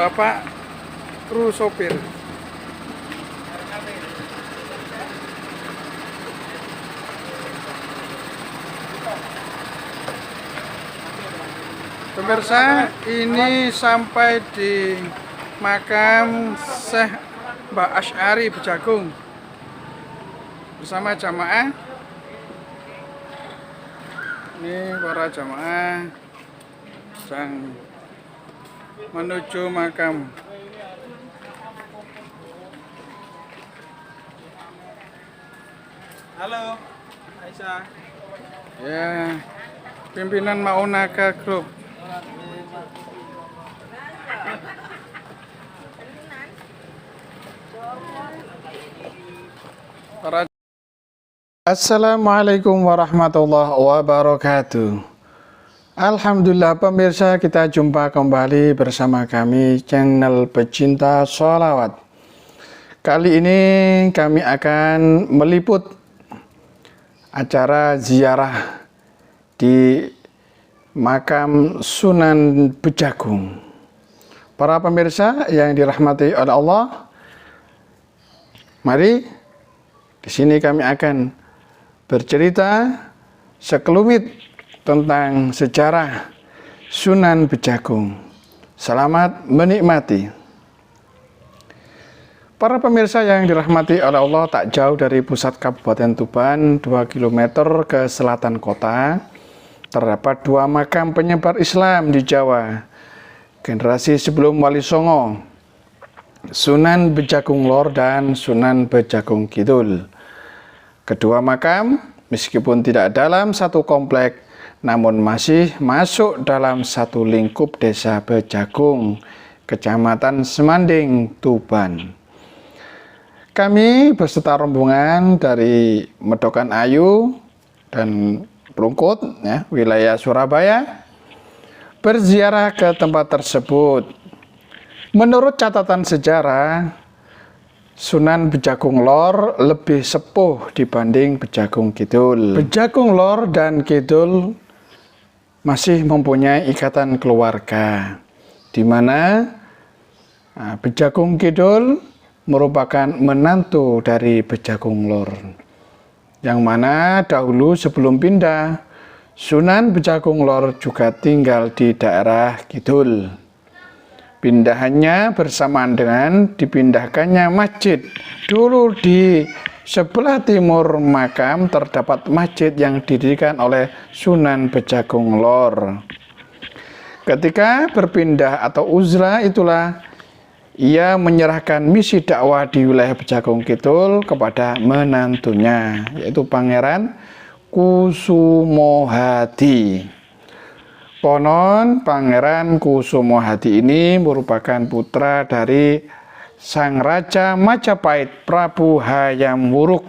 Bapak kru sopir. Pemirsa, ini sampai di makam Syekh Mbah Asy'ari Bejagung bersama jamaah. Ini para jamaah sedang menuju makam. Halo, Aisyah. Ya, pimpinan Maunaka Group. Assalamualaikum warahmatullahi wabarakatuh. Alhamdulillah pemirsa, kita jumpa kembali bersama kami channel pecinta sholawat. Kali ini kami akan meliput acara ziarah di makam Sunan Bejagung. Para pemirsa yang dirahmati oleh Allah, mari di sini kami akan bercerita sekelumit tentang sejarah Sunan Bejagung. Selamat menikmati. Para pemirsa yang dirahmati oleh Allah, tak jauh dari pusat Kabupaten Tuban, 2 km ke selatan kota, terdapat dua makam penyebar Islam di Jawa. Generasi sebelum Wali Songo, Sunan Bejagung Lor dan Sunan Bejagung Kidul. Kedua makam, meskipun tidak dalam satu komplek, namun masih masuk dalam satu lingkup desa Bejagung, Kecamatan Semanding, Tuban. Kami beserta rombongan dari Medokan Ayu dan Rungkut, ya, wilayah Surabaya, berziarah ke tempat tersebut. Menurut catatan sejarah, Sunan Bejagung Lor lebih sepuh dibanding Bejagung Kidul. Bejagung Lor dan Kidul masih mempunyai ikatan keluarga, di mana Bejagung Kidul merupakan menantu dari Bejagung Lor, yang mana dahulu sebelum pindah, Sunan Bejagung Lor juga tinggal di daerah Kidul. Pindahannya bersamaan dengan dipindahkannya masjid. Dulu di sebelah timur makam terdapat masjid yang didirikan oleh Sunan Bejagung Lor. Ketika berpindah atau uzlah, itulah ia menyerahkan misi dakwah di wilayah Bejagung Kidul kepada menantunya, yaitu Pangeran Kusumohadi. Konon Pangeran Kusumohadi ini merupakan putra dari Sang Raja Majapahit Prabu Hayam Wuruk.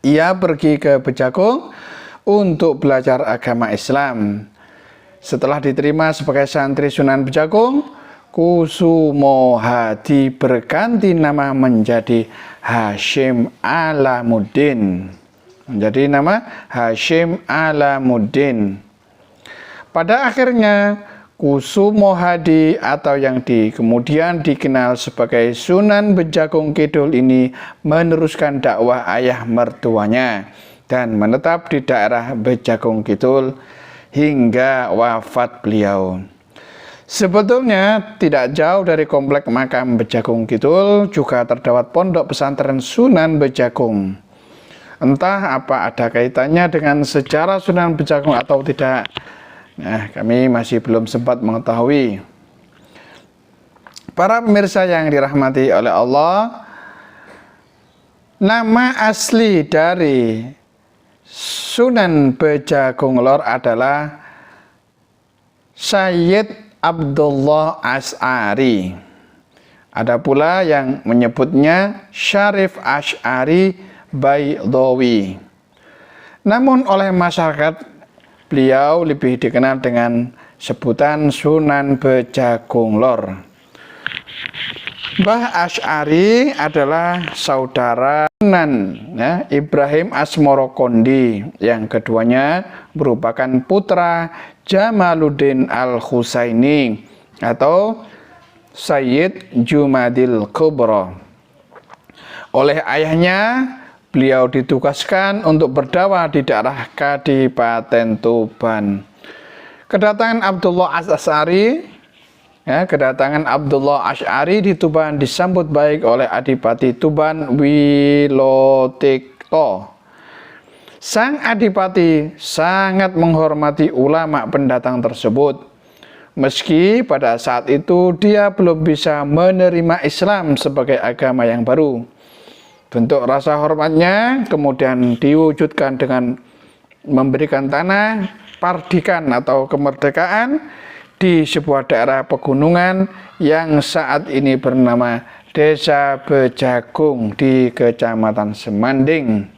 Ia pergi ke Bejagung untuk belajar agama Islam. Setelah diterima sebagai santri Sunan Bejagung, Kusumohadi berganti nama menjadi Hasyim Alamuddin. Menjadi nama Hasyim Alamuddin. Pada akhirnya Kusumohadi atau yang kemudian dikenal sebagai Sunan Bejagung Kidul ini meneruskan dakwah ayah mertuanya dan menetap di daerah Bejagung Kidul hingga wafat beliau. Sebetulnya tidak jauh dari komplek makam Bejagung Kidul juga terdapat pondok pesantren Sunan Bejagung. Entah apa ada kaitannya dengan sejarah Sunan Bejagung atau tidak, nah, kami masih belum sempat mengetahui. Para pemirsa yang dirahmati oleh Allah, nama asli dari Sunan Bejagung Lor adalah Sayyid Abdullah Asy'ari. Ada pula yang menyebutnya Syarif Asy'ari Baydawi. Namun oleh masyarakat, beliau lebih dikenal dengan sebutan Sunan Bejagung Lor. Mbah Asy'ari adalah saudara Sunan Ibrahim Asmorokondi, yang keduanya merupakan putra Jamaluddin Al-Husaini atau Sayyid Jumadil Kubra. Oleh ayahnya, beliau ditugaskan untuk berdakwah di daerah Kadipaten Tuban. Kedatangan Abdullah Asy'ari di Tuban disambut baik oleh Adipati Tuban Wilotikto. Sang Adipati sangat menghormati ulama pendatang tersebut, meski pada saat itu dia belum bisa menerima Islam sebagai agama yang baru. Bentuk rasa hormatnya kemudian diwujudkan dengan memberikan tanah pardikan atau kemerdekaan di sebuah daerah pegunungan yang saat ini bernama Desa Bejagung di Kecamatan Semanding.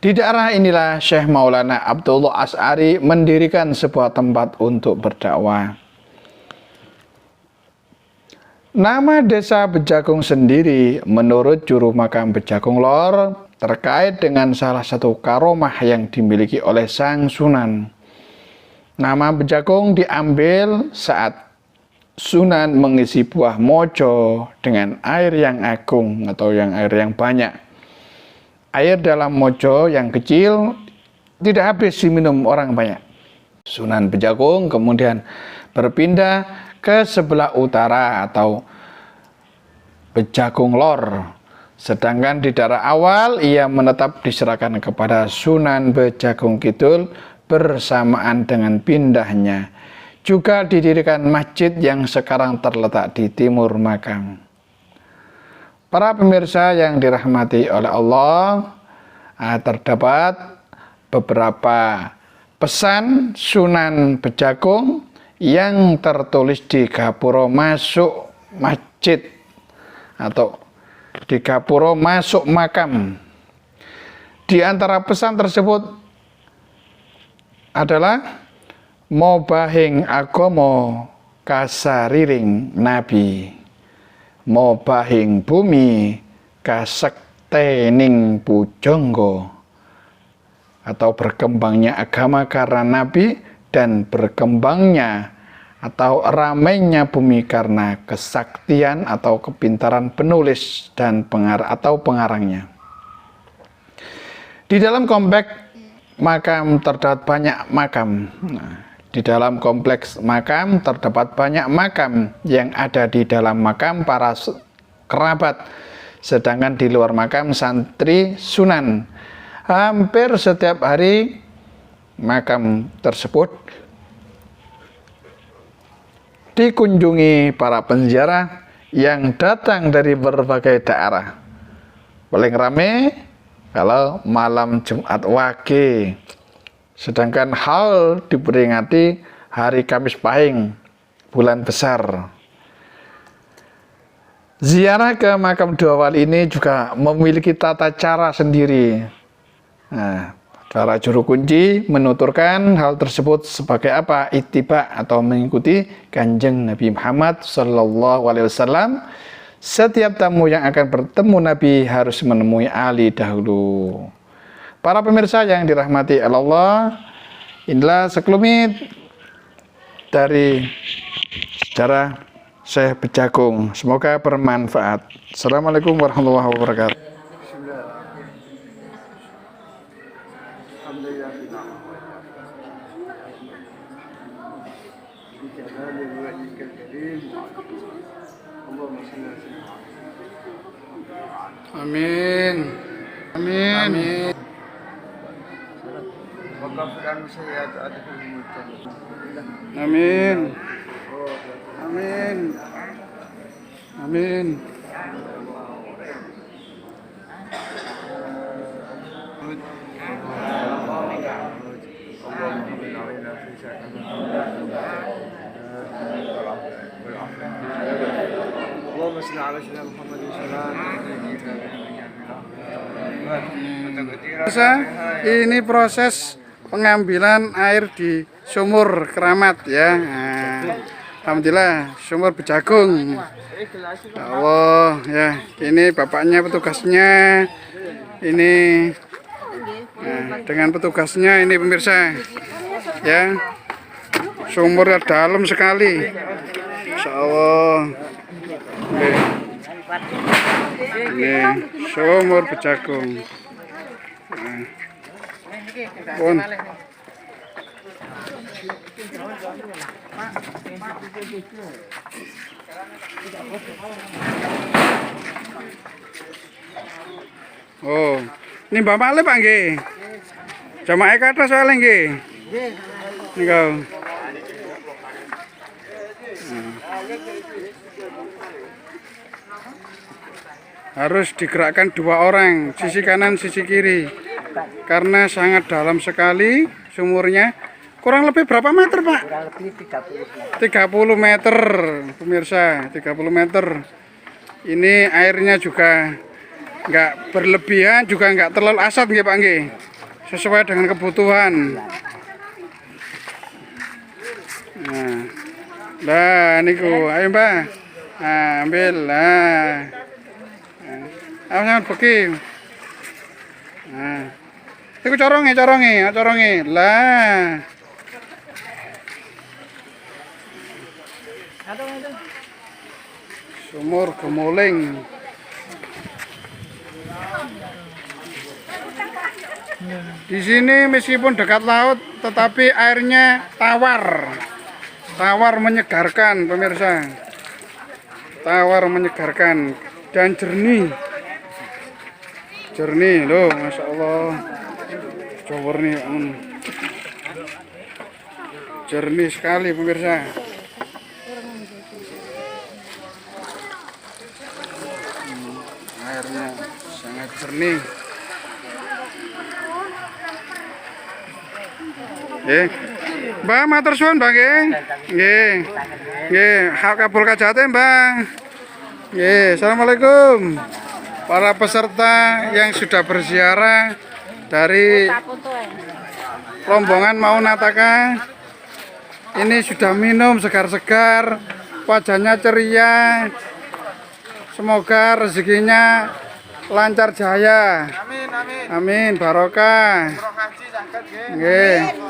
Di daerah inilah Syekh Maulana Abdullah Asy'ari mendirikan sebuah tempat untuk berdakwah. Nama Desa Bejagung sendiri menurut juru makam Bejagung Lor terkait dengan salah satu karomah yang dimiliki oleh Sang Sunan. Nama Bejagung diambil saat Sunan mengisi buah mojo dengan air yang agung atau air yang banyak. Air dalam mojo yang kecil tidak habis diminum orang banyak. Sunan Bejagung kemudian berpindah ke sebelah utara atau Bejagung Lor. Sedangkan di daerah awal ia menetap diserahkan kepada Sunan Bejagung Kidul bersamaan dengan pindahnya. Juga didirikan masjid yang sekarang terletak di timur makam. Para pemirsa yang dirahmati oleh Allah, terdapat beberapa pesan Sunan Bejagung yang tertulis di gapura masuk masjid atau di gapura masuk makam. Di antara pesan tersebut adalah mobahing agama kasariring nabi, mobahing bumi kasektening pujangga, atau berkembangnya agama karena nabi dan berkembangnya atau ramainya bumi karena kesaktian atau kepintaran penulis dan pengarangnya. Di dalam kompleks makam terdapat banyak makam. Di dalam kompleks makam terdapat banyak makam yang ada di dalam makam para kerabat, sedangkan di luar makam santri Sunan. Hampir setiap hari makam tersebut dikunjungi para penziarah yang datang dari berbagai daerah. Paling ramai kalau malam Jumat Wage, sedangkan hal diperingati hari Kamis Pahing, bulan besar. Ziarah ke makam dua wali ini juga memiliki tata cara sendiri. Nah, para juru kunci menuturkan hal tersebut sebagai apa? Ittiba atau mengikuti Kanjeng Nabi Muhammad SAW. Setiap tamu yang akan bertemu Nabi harus menemui Ali dahulu. Para pemirsa yang dirahmati Allah, inilah sekelumit dari sejarah Syekh Bejagung. Semoga bermanfaat. Assalamualaikum warahmatullahi wabarakatuh. Amin. Amin. Amin. Amin. Amin. Amin. Allahumma salli ala sayyidina Muhammad Ini proses pengambilan air di sumur Keramat ya. Nah, alhamdulillah sumur Bejagung. Allah ya, ini bapaknya petugasnya. Ini dengan petugasnya ini pemirsa ya. Sumurnya dalam sekali. Masya Allah. Ini sumur Bejagung. Pun. Oh, ini Mbak Male Pak nggih. Jamaah kata soalnya nggih. Niku. Harus digerakkan 2 orang, sisi kanan, sisi kiri. Karena sangat dalam sekali sumurnya. Kurang lebih berapa meter, Pak? Kurang lebih 30 30 meter, pemirsa, 30 meter. Ini airnya juga nggak berlebihan, juga nggak terlalu asat nggih Pak nggih. Sesuai dengan kebutuhan. Nah, niku, ayo Mbak. Nah, ambil lah. Ayo sampean beki. Nah. Iku coronge. Lah. Sumur Gemuling. Di sini meskipun dekat laut, tetapi airnya tawar menyegarkan, pemirsa. Tawar menyegarkan dan jernih. Jernih loh, masya Allah. Jawar nih, jernih sekali, pemirsa. Airnya sangat jernih. Mbak, matur suwun Mbak nggih. Nggih, hak kabul kajate Mbak. Nggih, assalamualaikum. Para peserta yang sudah berziarah dari rombongan Maunataka ini sudah minum segar-segar, wajahnya ceria. Semoga rezekinya lancar jaya. Amin, barokah. Nggih.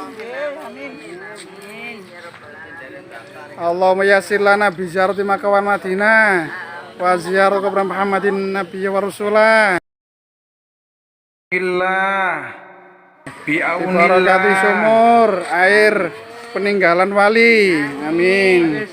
Allahumma yassir lana bi ziyarati makawan Madinah wa ziyarati qabr Muhammadin nabiyyi wa rasulah. Billah bi aunillah sumur air peninggalan wali. Amin.